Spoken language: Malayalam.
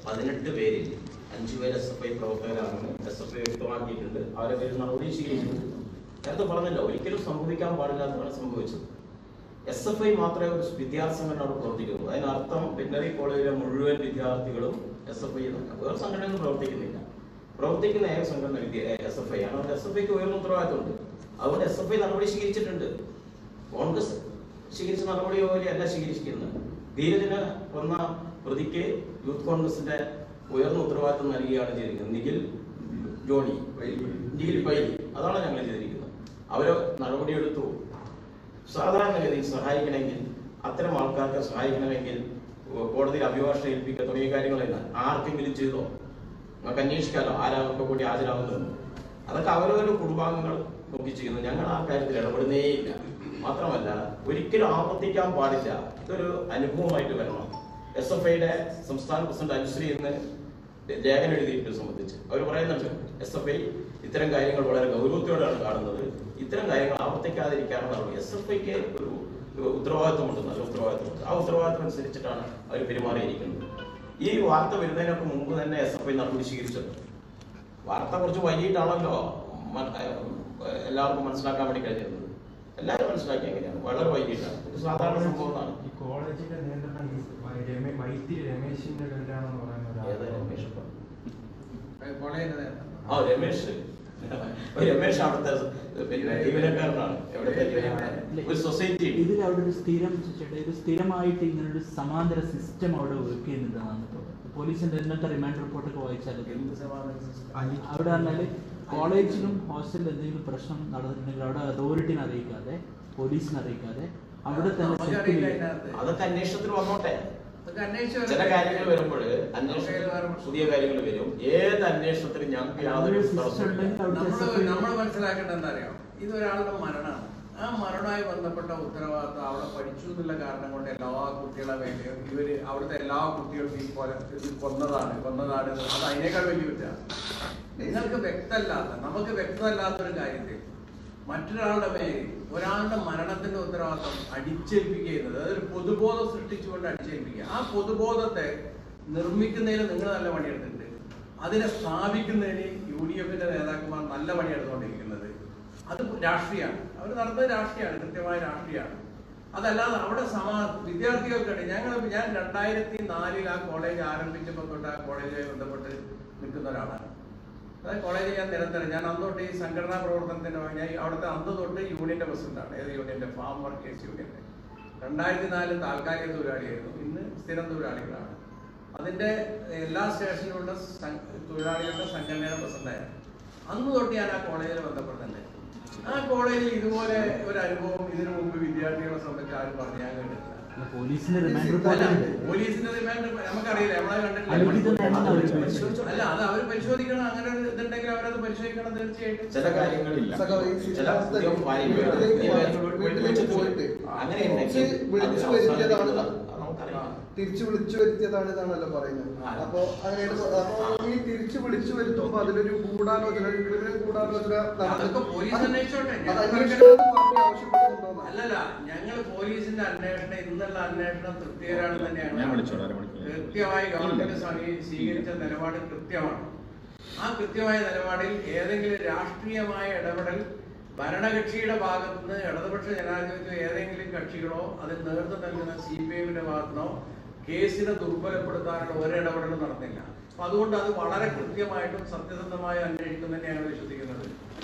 18 പേരിൽ 5 പേര് SFI പ്രവർത്തകരാണെന്ന് SFI വ്യക്തമാക്കിയിട്ടുണ്ട്. അവരെ പേര് നടപടി സ്വീകരിച്ചിട്ടുണ്ട്. നേരത്തെ പറഞ്ഞല്ലോ, ഒരിക്കലും സംഭവിക്കാൻ പാടില്ലാത്തതാണ് സംഭവിച്ചത്. SFI മാത്രമേ ഒരു വിദ്യാർത്ഥി സംഘടന അവിടെ പ്രവർത്തിക്കുന്നു. അതിനർത്ഥം വെറ്റിനറി കോളേജിലെ മുഴുവൻ വിദ്യാർത്ഥികളും SFI വേറെ സംഘടനകൾ പ്രവർത്തിക്കുന്നില്ല. പ്രവർത്തിക്കുന്ന ഏക സംഘടന SFI ആണ്. അതുകൊണ്ട് SFIക്ക് ഉയർന്ന ഉത്തരവാദിത്തമുണ്ട്. അതുകൊണ്ട് SFI നടപടി സ്വീകരിച്ചിട്ടുണ്ട്. കോൺഗ്രസ് സ്വീകരിച്ച നടപടി പോലെയല്ല സ്വീകരിച്ചിരിക്കുന്നത്. ധീരജിന് വന്ന പ്രതിക്ക് യൂത്ത് കോൺഗ്രസിന്റെ ഉയർന്ന ഉത്തരവാദിത്തം നൽകുകയാണ് ചെയ്തിരിക്കുന്നത്. നിഖിൽ പൈലി അതാണ് ഞങ്ങൾ ചെയ്തിരിക്കുന്നത്. അവര് നടപടിയെടുത്തു. സാധാരണഗതിയിൽ സഹായിക്കണമെങ്കിൽ, അത്തരം ആൾക്കാർക്ക് സഹായിക്കണമെങ്കിൽ കോടതിയിൽ അഭിഭാഷണം ഏൽപ്പിക്കുക തുടങ്ങിയ കാര്യങ്ങളെല്ലാം ആർക്കെങ്കിലും ചെയ്തോ? നമുക്ക് അന്വേഷിക്കാമല്ലോ ആരാമൊക്കെ കൂടി ഹാജരാകുന്നു. അതൊക്കെ അവരവരുടെ കുടുംബാംഗങ്ങൾ നോക്കി ചെയ്യുന്നു. ഞങ്ങൾ ആ കാര്യത്തിൽ ഇടപെടുന്നേയില്ല. മാത്രമല്ല, ഒരിക്കലും ആവർത്തിക്കാൻ പാടില്ല. ഇതൊരു അനുഭവമായിട്ട് വരണം. SFIയുടെ സംസ്ഥാന പ്രസിഡന്റ് അനുശ്രീ എന്ന് ലേഖനം എഴുതിയിട്ട് സംബന്ധിച്ച് അവർ പറയുന്നുണ്ട്, SFI ഇത്തരം കാര്യങ്ങൾ വളരെ ഗൗരവത്തോടെയാണ് കാണുന്നത്. ഇത്തരം കാര്യങ്ങൾ ആവർത്തിക്കാതിരിക്കാനുള്ള SFIക്ക് ഒരു ഉത്തരവാദിത്വമുണ്ട്, നല്ല ഉത്തരവാദിത്വമുണ്ട്. ആ ഉത്തരവാദിത്വം അനുസരിച്ചിട്ടാണ് അവർ പെരുമാറിയിരിക്കുന്നത്. ഈ വാർത്ത വരുന്നതിനൊക്കെ മുമ്പ് തന്നെ SFI നടപടി സ്വീകരിച്ചത്. വാർത്ത കുറച്ച് വൈകിട്ടാണല്ലോ എല്ലാവർക്കും മനസ്സിലാക്കാൻ വേണ്ടി കഴിഞ്ഞിരുന്നത്. എല്ലാവരും മനസ്സിലാക്കി എങ്ങനെയാണ്, വളരെ വൈകിട്ടാണ്. ഇത് സാധാരണ സംഭവമാണ്. ഈ കോളേജിന്റെ നിയന്ത്രണം വൈത്തിരി രമേശിന്റെ കയ്യിലാണെന്ന് പറയുന്നത്. രമേശ് അവിടുത്തെ ജീവനക്കാരനാണ്. ഒരു സൊസൈറ്റി ഇതിൽ അവിടെ ഒരു സ്ഥിരമായിട്ട് ഇങ്ങനൊരു സമാന്തര സിസ്റ്റം അവിടെ വർക്ക് ചെയ്യുന്നുണ്ടെന്നാണ് പോലീസിന്റെ ഇന്നത്തെ റിമാൻഡ് റിപ്പോർട്ടൊക്കെ വായിച്ചാൽ അവിടെ പറഞ്ഞാല് കോളേജിലും ഹോസ്റ്റലിലും എന്തെങ്കിലും പ്രശ്നം നടന്നിട്ടുണ്ടെങ്കിൽ അവിടെ അതോറിറ്റിനെ അറിയിക്കാതെ, പോലീസിനെ അറിയിക്കാതെ അവിടെ തന്നെ അതൊക്കെ അന്വേഷണത്തിൽ വന്നോട്ടെ. ചില കാര്യങ്ങൾ വരുമ്പോൾ പുതിയ കാര്യങ്ങൾ വരും. ഏത് അന്വേഷണത്തിലും ഞങ്ങൾക്ക് യാതൊരു നമ്മൾ മനസ്സിലാക്കേണ്ടത് എന്താ അറിയാം, ഇതൊരാളുടെ മരണമാണ്. ആ മരണവുമായി ബന്ധപ്പെട്ട ഉത്തരവാദിത്വം അവിടെ പഠിച്ചു എന്നുള്ള കാരണം കൊണ്ട് എല്ലാ കുട്ടികളെ വേണ്ടി ഇവര് അവിടുത്തെ എല്ലാ കുട്ടികൾക്കും ഇത് കൊന്നതാണ് അത് അതിനേക്കാൾ വലിയ കുറ്റമാണ്. നിങ്ങൾക്ക് വ്യക്തമല്ലാത്ത, നമുക്ക് വ്യക്തമല്ലാത്തൊരു കാര്യത്തിൽ മറ്റൊരാളുടെ പേര് ഒരാളുടെ മരണത്തിന്റെ ഉത്തരവാദിത്വം അടിച്ചേൽപ്പിക്കുന്നത്, അതൊരു പൊതുബോധം സൃഷ്ടിച്ചുകൊണ്ട് അടിച്ചേൽപ്പിക്കുക. ആ പൊതുബോധത്തെ നിർമ്മിക്കുന്നതിന് നിങ്ങൾ നല്ല പണിയെടുത്തിട്ടുണ്ട്. അതിനെ സ്ഥാപിക്കുന്നതിന് UDFന്റെ നേതാക്കന്മാർ നല്ല പണിയെടുത്തുകൊണ്ടിരിക്കുന്നത്. അത് രാഷ്ട്രീയമാണ്. അവർ നടത്തുന്നത് രാഷ്ട്രീയമാണ്, കൃത്യമായ രാഷ്ട്രീയമാണ്. അതല്ലാതെ അവിടെ വിദ്യാർത്ഥികൾക്കാണ്. ഞാൻ 2004 ആ കോളേജ് ആരംഭിച്ചപ്പോൾ തൊട്ട് ആ കോളേജുമായി ബന്ധപ്പെട്ട് നിൽക്കുന്ന ഒരാളാണ്. അതായത് കോളേജിൽ ഞാൻ നിരന്തരം, ഞാൻ അന്ന് തൊട്ട് ഈ സംഘടനാ പ്രവർത്തനത്തിന് ഞാൻ അവിടുത്തെ അന്ന് തൊട്ട് യൂണിയന്റെ പ്രസിഡന്റാണ്. ഏത് യൂണിയന്റെ? ഫാം വർക്കേഴ്സ് യൂണിയന്റെ. 2004 താൽക്കാലിക തൊഴിലാളിയായിരുന്നു. ഇന്ന് സ്ഥിരം തൊഴിലാളികളാണ്. അതിന്റെ എല്ലാ സ്റ്റേഷനിലുള്ള തൊഴിലാളികളുടെ സംഘടനയുടെ പ്രസിഡന്റായിരുന്നു. അന്ന് തൊട്ട് ഞാൻ ആ കോളേജിൽ ബന്ധപ്പെടുന്നുണ്ട്. ആ കോളേജിൽ ഇതുപോലെ ഒരു അനുഭവം ഇതിനു മുമ്പ് വിദ്യാർത്ഥികളെ സംബന്ധിച്ച് ആരും പറഞ്ഞു ഞാൻ കണ്ടിട്ടില്ല. പോലീസിന്റെ റിമാൻഡ് നമുക്കറിയില്ല, നമ്മളത് കണ്ടിട്ടില്ല. അല്ല, അത് അവർ പരിശോധിക്കണം. അങ്ങനെ ഒരു ഇതുണ്ടെങ്കിൽ അവരത് പരിശോധിക്കണം തീർച്ചയായിട്ടും. ചില കാര്യങ്ങളില്ല, തിരിച്ചു വിളിച്ചു വരുത്തിയതാണ് ഇതാണല്ലോ പറയുന്നത്. അപ്പൊ അങ്ങനെയാണ്. ഈ തിരിച്ചു വിളിച്ചു വരുത്തുമ്പോ അതിലൊരു ഗൂഢാലോചന, ക്രിമിനൽ ഗൂഢാലോചന അല്ലല്ല, ഞങ്ങൾ പോലീസിന്റെ അന്വേഷണം, ഇന്നുള്ള അന്വേഷണം തൃപ്തികരാണെന്ന് തന്നെയാണ്. കൃത്യമായി ഗവൺമെന്റ് സ്വീകരിച്ച നിലപാട് കൃത്യമാണ്. ആ കൃത്യമായ നിലപാടിൽ ഏതെങ്കിലും രാഷ്ട്രീയമായ ഇടപെടൽ ഭരണകക്ഷിയുടെ ഭാഗത്തുനിന്ന്, ഇടതുപക്ഷ ജനാധിപത്യം ഏതെങ്കിലും കക്ഷികളോ അതിൽ നേതൃത്വം നൽകുന്ന CPIന്റെ ഭാഗത്തുനിന്നോ കേസിനെ ദുർബലപ്പെടുത്താനുള്ള ഒരിടപെടലും നടന്നില്ല. അപ്പൊ അതുകൊണ്ട് അത് വളരെ കൃത്യമായിട്ടും സത്യസന്ധമായി അന്വേഷിക്കും തന്നെയാണ് വിശ്വസിക്കുന്നത്.